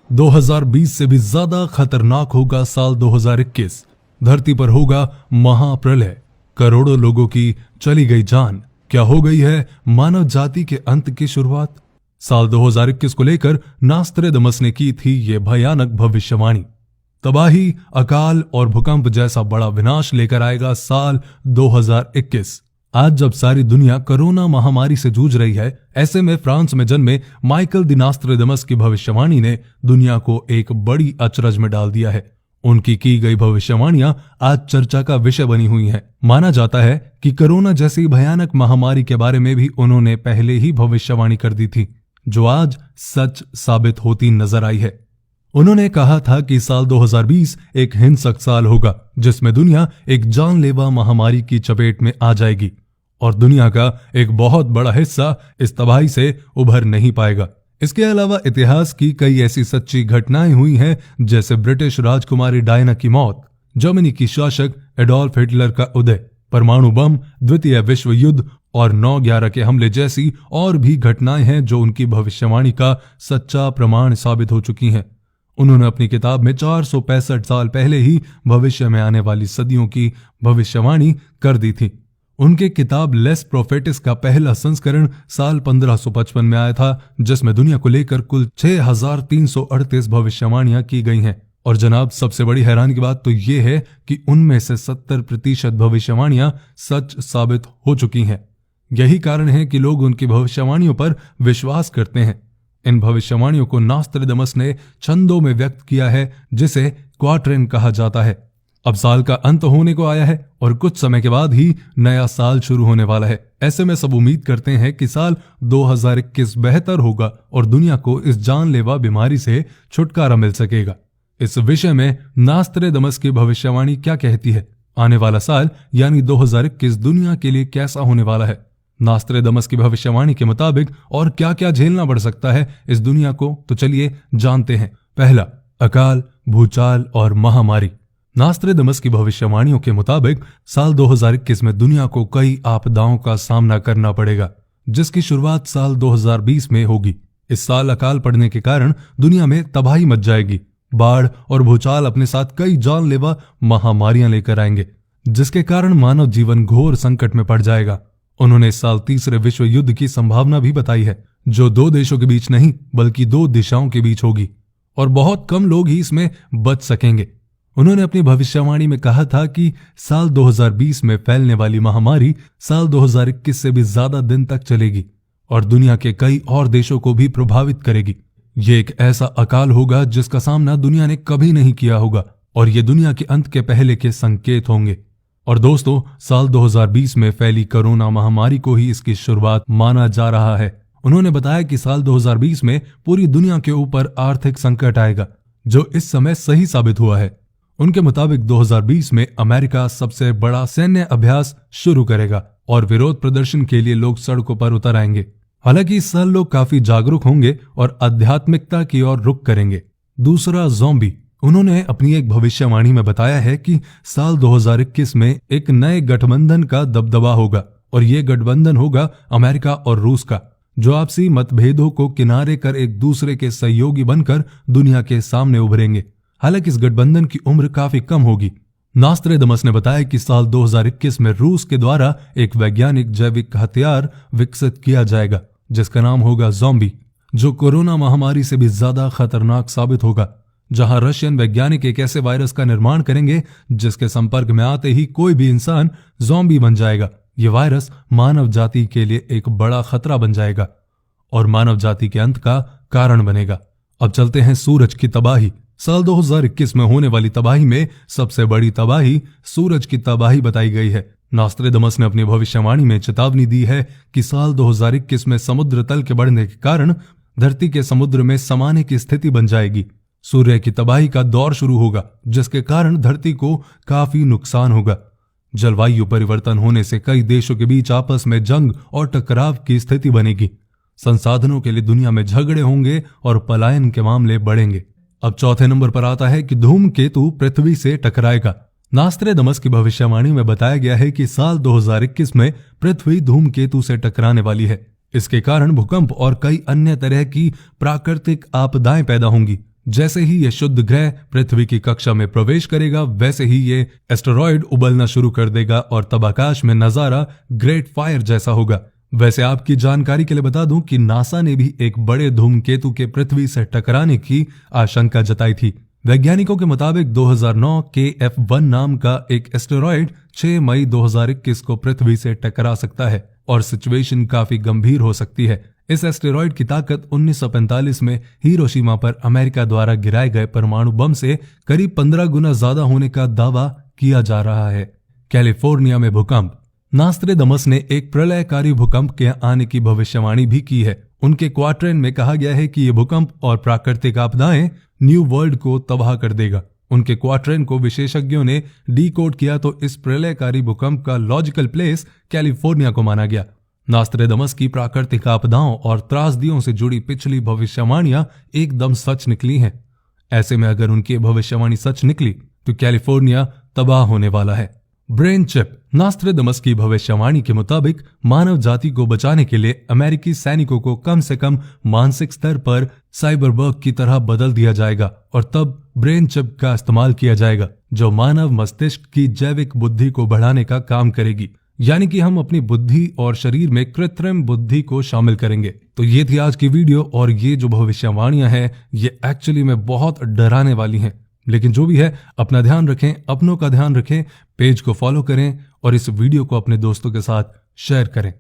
2020 से भी ज्यादा खतरनाक होगा साल 2021। धरती पर होगा महाप्रलय, करोड़ों लोगों की चली गई जान। क्या हो गई है मानव जाति के अंत की शुरुआत? साल 2021 को लेकर नास्ट्रेडमस ने की थी ये भयानक भविष्यवाणी। तबाही, अकाल और भूकंप जैसा बड़ा विनाश लेकर आएगा साल 2021। आज जब सारी दुनिया कोरोना महामारी से जूझ रही है, ऐसे में फ्रांस में जन्मे माइकल दी नास्ट्रेडमस की भविष्यवाणी ने दुनिया को एक बड़ी अचरज में डाल दिया है। उनकी की गई भविष्यवाणियां आज चर्चा का विषय बनी हुई हैं। माना जाता है कि कोरोना जैसी भयानक महामारी के बारे में भी उन्होंने पहले ही भविष्यवाणी कर दी थी, जो आज सच साबित होती नजर आई है। उन्होंने कहा था कि साल 2020 एक हिंसक साल होगा, जिसमें दुनिया एक जानलेवा महामारी की चपेट में आ जाएगी और दुनिया का एक बहुत बड़ा हिस्सा इस तबाही से उभर नहीं पाएगा। इसके अलावा इतिहास की कई ऐसी सच्ची घटनाएं हुई हैं, जैसे ब्रिटिश राजकुमारी डायना की मौत, जर्मनी की शासक एडोल्फ हिटलर का उदय, परमाणु बम, द्वितीय विश्व युद्ध और 9/11 के हमले जैसी और भी घटनाएं हैं जो उनकी भविष्यवाणी का सच्चा प्रमाण साबित हो चुकी हैं। उन्होंने अपनी किताब में 465 साल पहले ही भविष्य में आने वाली सदियों की भविष्यवाणी कर दी थी। उनके किताब लेस प्रोफेटिस का पहला संस्करण साल 1555 में आया था, जिसमें दुनिया को लेकर कुल 6338 भविष्यवाणियां की गई हैं। और जनाब, सबसे बड़ी हैरानी की बात तो ये है कि उनमें से 70% भविष्यवाणियां सच साबित हो चुकी हैं। यही कारण है कि लोग उनकी भविष्यवाणियों पर विश्वास करते हैं। इन भविष्यवाणियों को नास्ट्रेडमस ने छंदों में व्यक्त किया है, जिसे क्वाट्रेन कहा जाता है। अब साल का अंत होने को आया है और कुछ समय के बाद ही नया साल शुरू होने वाला है। ऐसे में सब उम्मीद करते हैं कि साल 2021 बेहतर होगा और दुनिया को इस जानलेवा बीमारी से छुटकारा मिल सकेगा। इस विषय में नास्ट्रेडमस की भविष्यवाणी क्या कहती है? आने वाला साल यानी 2021 दुनिया के लिए कैसा होने वाला है? नास्ट्रेडमस की भविष्यवाणी के मुताबिक और क्या क्या झेलना पड़ सकता है इस दुनिया को, तो चलिए जानते हैं। पहला, अकाल, भूचाल और महामारी। नास्ट्रेडमस की भविष्यवाणियों के मुताबिक साल 2021 में दुनिया को कई आपदाओं का सामना करना पड़ेगा, जिसकी शुरुआत साल 2020 में होगी। इस साल अकाल पड़ने के कारण दुनिया में तबाही मच जाएगी। बाढ़ और भूचाल अपने साथ कई जानलेवा महामारियां लेकर आएंगे, जिसके कारण मानव जीवन घोर संकट में पड़ जाएगा। उन्होंने इस साल तीसरे विश्व युद्ध की संभावना भी बताई है, जो 2 देशों के बीच नहीं बल्कि 2 दिशाओं के बीच होगी और बहुत कम लोग ही इसमें बच सकेंगे। उन्होंने अपनी भविष्यवाणी में कहा था कि साल 2020 में फैलने वाली महामारी साल 2021 से भी ज्यादा दिन तक चलेगी और दुनिया के कई और देशों को भी प्रभावित करेगी। ये एक ऐसा अकाल होगा जिसका सामना दुनिया ने कभी नहीं किया होगा और ये दुनिया के अंत के पहले के संकेत होंगे। और दोस्तों, साल 2020 में फैली कोरोना महामारी को ही इसकी शुरुआत माना जा रहा है। उन्होंने बताया कि साल 2020 में पूरी दुनिया के ऊपर आर्थिक संकट आएगा, जो इस समय सही साबित हुआ है। उनके मुताबिक 2020 में अमेरिका सबसे बड़ा सैन्य अभ्यास शुरू करेगा और विरोध प्रदर्शन के लिए लोग सड़कों पर उतर आएंगे। हालांकि इस साल लोग काफी जागरूक होंगे और आध्यात्मिकता की ओर रुख करेंगे। दूसरा, ज़ॉम्बी। उन्होंने अपनी एक भविष्यवाणी में बताया है कि साल 2021 में एक नए गठबंधन का दबदबा होगा और ये गठबंधन होगा अमेरिका और रूस का, जो आपसी मतभेदों को किनारे कर एक दूसरे के सहयोगी बनकर दुनिया के सामने उभरेंगे। हालांकि इस गठबंधन की उम्र काफी कम होगी। नास्ट्रेडमस ने बताया कि साल 2021 में रूस के द्वारा एक वैज्ञानिक जैविक हथियार विकसित किया जाएगा, जिसका नाम होगा ज़ॉम्बी, जो कोरोना महामारी से भी ज्यादा खतरनाक साबित होगा। जहां रशियन वैज्ञानिक एक ऐसे वायरस का निर्माण करेंगे जिसके संपर्क में आते ही कोई भी इंसान ज़ॉम्बी बन जाएगा। ये वायरस मानव जाति के लिए एक बड़ा खतरा बन जाएगा और मानव जाति के अंत का कारण बनेगा। अब चलते हैं सूरज की तबाही। साल 2021 में होने वाली तबाही में सबसे बड़ी तबाही सूरज की तबाही बताई गई है। नास्ट्रेडमस ने अपनी भविष्यवाणी में चेतावनी दी है कि साल 2021 में समुद्र तल के बढ़ने के कारण धरती के समुद्र में समाने की स्थिति बन जाएगी। सूर्य की तबाही का दौर शुरू होगा, जिसके कारण धरती को काफी नुकसान होगा। जलवायु परिवर्तन होने से कई देशों के बीच आपस में जंग और टकराव की स्थिति बनेगी। संसाधनों के लिए दुनिया में झगड़े होंगे और पलायन के मामले बढ़ेंगे। अब चौथे नंबर पर आता है कि धूमकेतु पृथ्वी से टकराएगा। नास्ट्रेडमस की भविष्यवाणी में बताया गया है कि साल 2021 में पृथ्वी धूमकेतु से टकराने वाली है। इसके कारण भूकंप और कई अन्य तरह की प्राकृतिक आपदाएं पैदा होंगी, जैसे ही ये शुद्ध ग्रह पृथ्वी की कक्षा में प्रवेश करेगा वैसे ही ये एस्टेरॉयड उबलना शुरू कर देगा और तब आकाश में नजारा ग्रेट फायर जैसा होगा। वैसे आपकी जानकारी के लिए बता दूं कि नासा ने भी एक बड़े धूमकेतु के पृथ्वी से टकराने की आशंका जताई थी। वैज्ञानिकों के मुताबिक 2009 KF1 नाम का एक एस्टेरॉयड 6 मई 2021 को पृथ्वी से टकरा सकता है और सिचुएशन काफी गंभीर हो सकती है। इस एस्टेरॉयड की ताकत 1945 में हिरोशिमा पर अमेरिका द्वारा गिराए गए परमाणु बम से करीब 15 गुना ज्यादा होने का दावा किया जा रहा है। कैलिफोर्निया में भूकंप। नास्ट्रेडमस ने एक प्रलयकारी भूकंप के आने की भविष्यवाणी भी की है। उनके क्वाड्रेंट में कहा गया है कि ये भूकंप और प्राकृतिक आपदाएं न्यू वर्ल्ड को तबाह कर देगा। उनके क्वाड्रेंट को विशेषज्ञों ने डिकोड किया तो इस प्रलयकारी भूकंप का लॉजिकल प्लेस कैलिफोर्निया को माना गया। नास्ट्रेडमस की प्राकृतिक आपदाओं और त्रासदियों से जुड़ी पिछली भविष्यवाणियां एकदम सच निकली हैं। ऐसे में अगर उनकी भविष्यवाणी सच निकली तो कैलिफोर्निया तबाह होने वाला है। Brain chip. नास्ट्रेडमस की भविष्यवाणी के मुताबिक मानव जाति को बचाने के लिए अमेरिकी सैनिकों को कम से कम मानसिक स्तर पर साइबरबर्ग की तरह बदल दिया जाएगा और तब ब्रेन चिप का इस्तेमाल किया जाएगा जो मानव मस्तिष्क की जैविक बुद्धि को बढ़ाने का काम करेगी। यानी कि हम अपनी बुद्धि और शरीर में कृत्रिम बुद्धि को शामिल करेंगे। तो ये थी आज की वीडियो और ये जो भविष्यवाणियां हैं ये एक्चुअली में बहुत डराने वाली हैं। लेकिन जो भी है अपना ध्यान रखें, अपनों का ध्यान रखें, पेज को फॉलो करें और इस वीडियो को अपने दोस्तों के साथ शेयर करें।